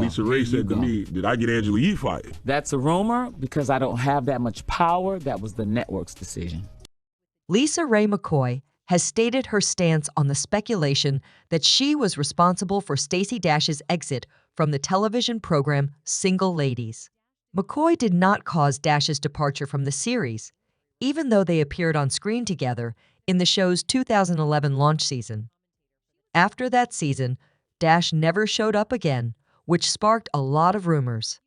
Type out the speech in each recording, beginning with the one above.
Lisa Raye said to me, did I get Angela Yee fired? That's a rumor because I don't have that much power. That was the network's decision. Lisa Raye McCoy has stated her stance on the speculation that she was responsible for Stacy Dash's exit from the television program Single Ladies. McCoy did not cause Dash's departure from the series, even though they appeared on screen together in the show's 2011 launch season. After that season, Dash never showed up again, which sparked a lot of rumors.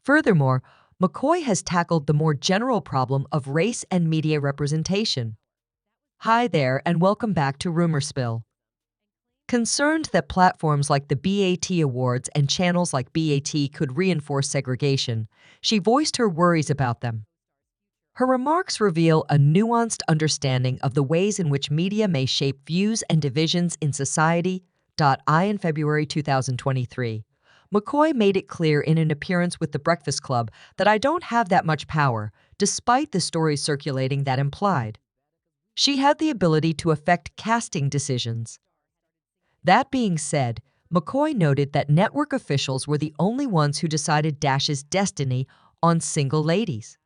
Furthermore, McCoy has tackled the more general problem of race and media representation. Hi there, and welcome back to Rumor Spill. Concerned that platforms like the BAT Awards and channels like BAT could reinforce segregation, she voiced her worries about them. Her remarks reveal a nuanced understanding of the ways in which media may shape views and divisions in society. In February 2023, McCoy made it clear in an appearance with The Breakfast Club that I don't have that much power, despite the stories circulating that implied. She had the ability to affect casting decisions. That being said, McCoy noted that network officials were the only ones who decided Dash's destiny on Single Ladies.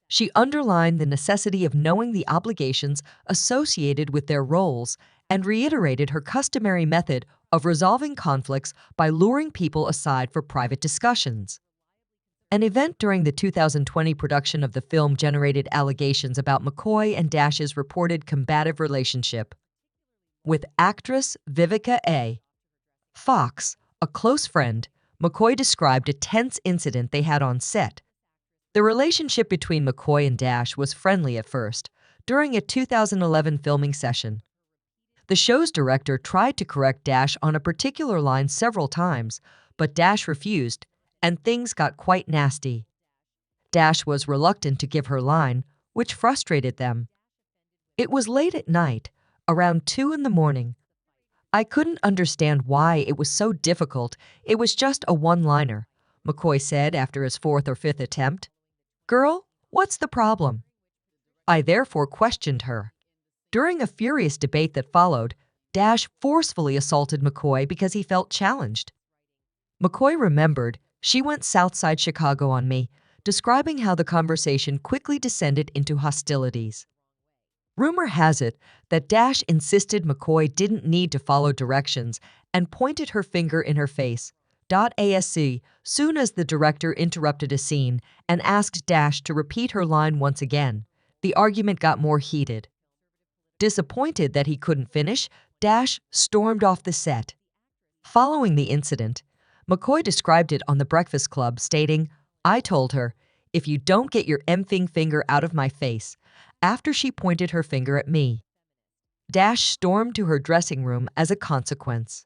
She underlined the necessity of knowing the obligations associated with their roles and reiterated her customary method of resolving conflicts by luring people aside for private discussions. An event during the 2020 production of the film generated allegations about McCoy and Dash's reported combative relationship. With actress Vivica A. Fox, a close friend, McCoy described a tense incident they had on set. The relationship between McCoy and Dash was friendly at first, during a 2011 filming session. The show's director tried to correct Dash on a particular line several times, but Dash refused, and things got quite nasty. Dash was reluctant to give her line, which frustrated them. It was late at night, around 2 in the morning. I couldn't understand why it was so difficult. It was just a one-liner, McCoy said after his 4th or 5th attempt. Girl, what's the problem? I therefore questioned her. During a furious debate that followed, Dash forcefully assaulted McCoy because he felt challenged. McCoy remembered, she went Southside Chicago on me, describing how the conversation quickly descended into hostilities. Rumor has it that Dash insisted McCoy didn't need to follow directions and pointed her finger in her face. ASC soon as the director interrupted a scene and asked Dash to repeat her line once again. The argument got more heated. Disappointed that he couldn't finish, Dash stormed off the set. Following the incident, McCoy described it on The Breakfast Club, stating, I told her, if you don't get your empfing finger out of my face, after she pointed her finger at me. Dash stormed to her dressing room as a consequence.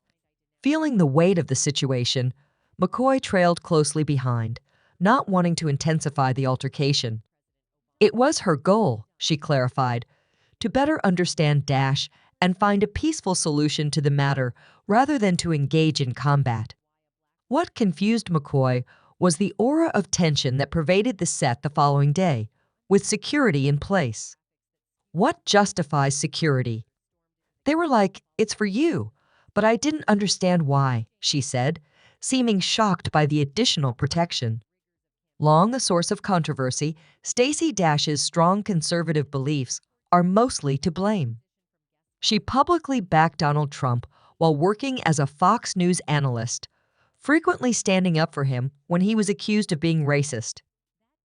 Feeling the weight of the situation, McCoy trailed closely behind, not wanting to intensify the altercation. It was her goal, she clarified, to better understand Dash and find a peaceful solution to the matter rather than to engage in combat. What confused McCoy was the aura of tension that pervaded the set the following day, with security in place. What justifies security? They were like, it's for you, but I didn't understand why, she said, seeming shocked by the additional protection. Long a source of controversy, Stacy Dash's strong conservative beliefs are mostly to blame. She publicly backed Donald Trump while working as a Fox News analyst, frequently standing up for him when he was accused of being racist.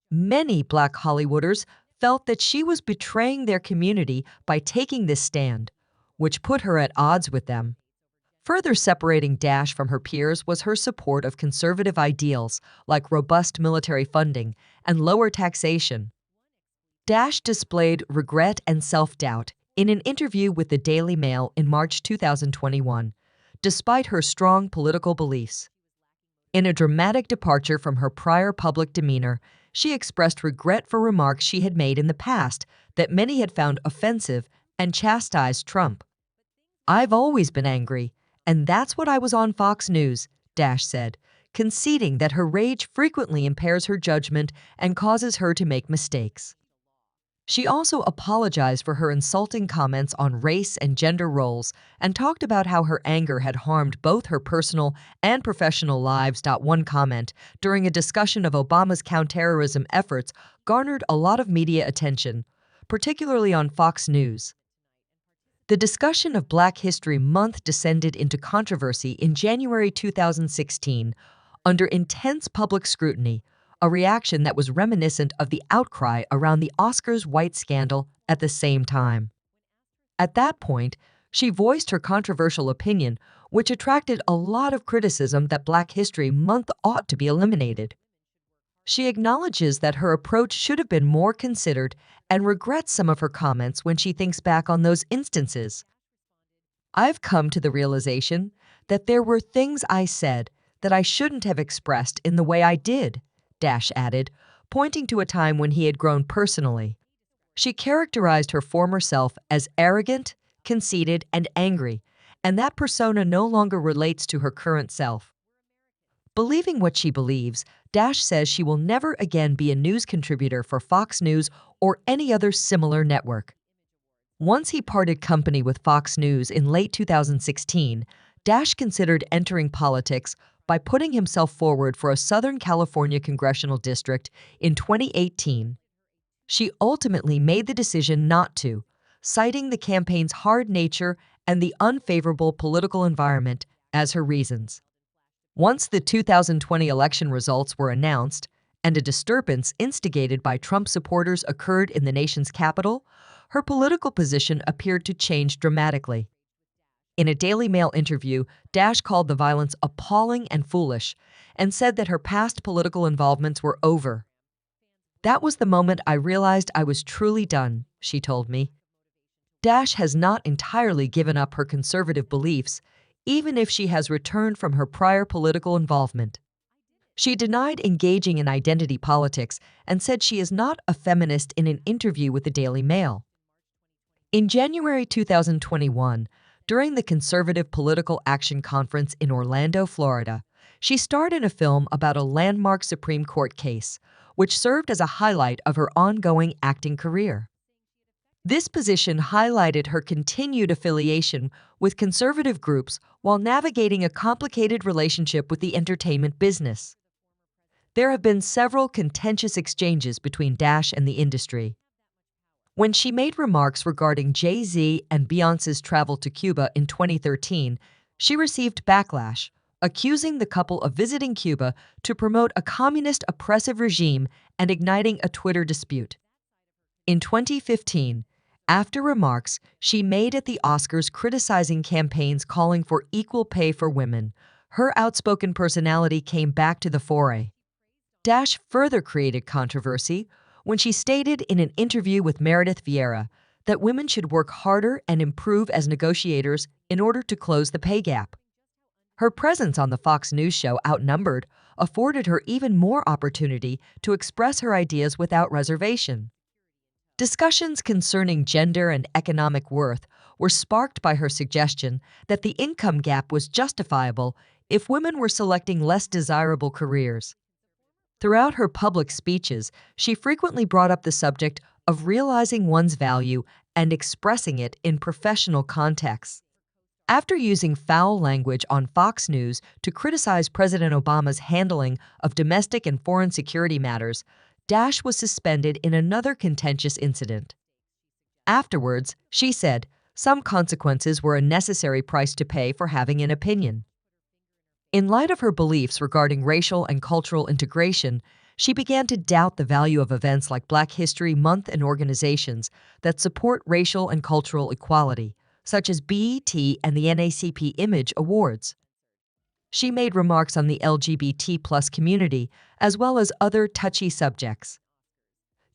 Many Black Hollywooders felt that she was betraying their community by taking this stand, which put her at odds with them. Further separating Dash from her peers was her support of conservative ideals like robust military funding and lower taxation. Dash displayed regret and self-doubt in an interview with the Daily Mail in March 2021, despite her strong political beliefs. In a dramatic departure from her prior public demeanor, she expressed regret for remarks she had made in the past that many had found offensive and chastised Trump. I've always been angry, and that's what I was on Fox News, Dash said, conceding that her rage frequently impairs her judgment and causes her to make mistakes. She also apologized for her insulting comments on race and gender roles and talked about how her anger had harmed both her personal and professional lives. One comment during a discussion of Obama's counterterrorism efforts garnered a lot of media attention, particularly on Fox News. The discussion of Black History Month descended into controversy in January 2016 under intense public scrutiny, a reaction that was reminiscent of the outcry around the Oscars white scandal at the same time. At that point, she voiced her controversial opinion, which attracted a lot of criticism that Black History Month ought to be eliminated. She acknowledges that her approach should have been more considered and regrets some of her comments when she thinks back on those instances. "I've come to the realization that there were things I said that I shouldn't have expressed in the way I did," Dash added, pointing to a time when he had grown personally. She characterized her former self as arrogant, conceited, and angry, and that persona no longer relates to her current self. Believing what she believes, Dash says she will never again be a news contributor for Fox News or any other similar network. Once he parted company with Fox News in late 2016, Dash considered entering politics by putting himself forward for a Southern California congressional district in 2018. She ultimately made the decision not to, citing the campaign's hard nature and the unfavorable political environment as her reasons. Once the 2020 election results were announced and a disturbance instigated by Trump supporters occurred in the nation's capital, her political position appeared to change dramatically. In a Daily Mail interview, Dash called the violence appalling and foolish and said that her past political involvements were over. "That was the moment I realized I was truly done," she told me. Dash has not entirely given up her conservative beliefs, even if she has returned from her prior political involvement. She denied engaging in identity politics and said she is not a feminist in an interview with the Daily Mail. In January 2021, during the Conservative Political Action Conference in Orlando, Florida, she starred in a film about a landmark Supreme Court case, which served as a highlight of her ongoing acting career. This position highlighted her continued affiliation with conservative groups while navigating a complicated relationship with the entertainment business. There have been several contentious exchanges between Dash and the industry. When she made remarks regarding Jay-Z and Beyoncé's travel to Cuba in 2013, she received backlash, accusing the couple of visiting Cuba to promote a communist oppressive regime and igniting a Twitter dispute. In 2015, after remarks she made at the Oscars criticizing campaigns calling for equal pay for women, her outspoken personality came back to the fore. Dash further created controversy when she stated in an interview with Meredith Vieira that women should work harder and improve as negotiators in order to close the pay gap. Her presence on the Fox News show Outnumbered afforded her even more opportunity to express her ideas without reservation. Discussions concerning gender and economic worth were sparked by her suggestion that the income gap was justifiable if women were selecting less desirable careers. Throughout her public speeches, she frequently brought up the subject of realizing one's value and expressing it in professional contexts. After using foul language on Fox News to criticize President Obama's handling of domestic and foreign security matters, Dash was suspended in another contentious incident. Afterwards, she said, some consequences were a necessary price to pay for having an opinion. In light of her beliefs regarding racial and cultural integration, she began to doubt the value of events like Black History Month and organizations that support racial and cultural equality, such as BET and the NAACP Image Awards. She made remarks on the LGBT+ community, as well as other touchy subjects.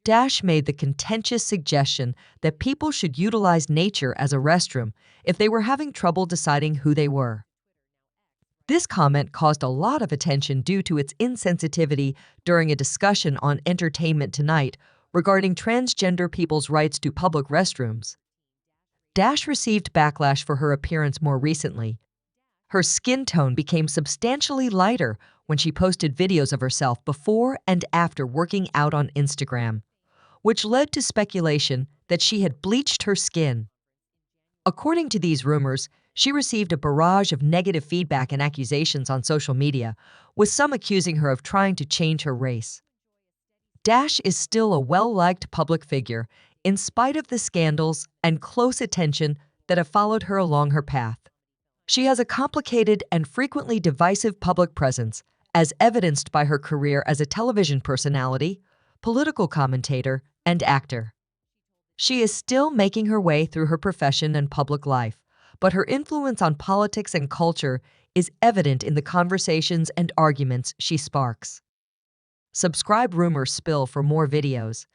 Dash made the contentious suggestion that people should utilize nature as a restroom if they were having trouble deciding who they were. This comment caused a lot of attention due to its insensitivity during a discussion on Entertainment Tonight regarding transgender people's rights to public restrooms. Dash received backlash for her appearance more recently. Her skin tone became substantially lighter when she posted videos of herself before and after working out on Instagram, which led to speculation that she had bleached her skin. According to these rumors, she received a barrage of negative feedback and accusations on social media, with some accusing her of trying to change her race. Dash is still a well-liked public figure, in spite of the scandals and close attention that have followed her along her path. She has a complicated and frequently divisive public presence, as evidenced by her career as a television personality, political commentator, and actor. She is still making her way through her profession and public life, but her influence on politics and culture is evident in the conversations and arguments she sparks. Subscribe Rumor Spill for more videos.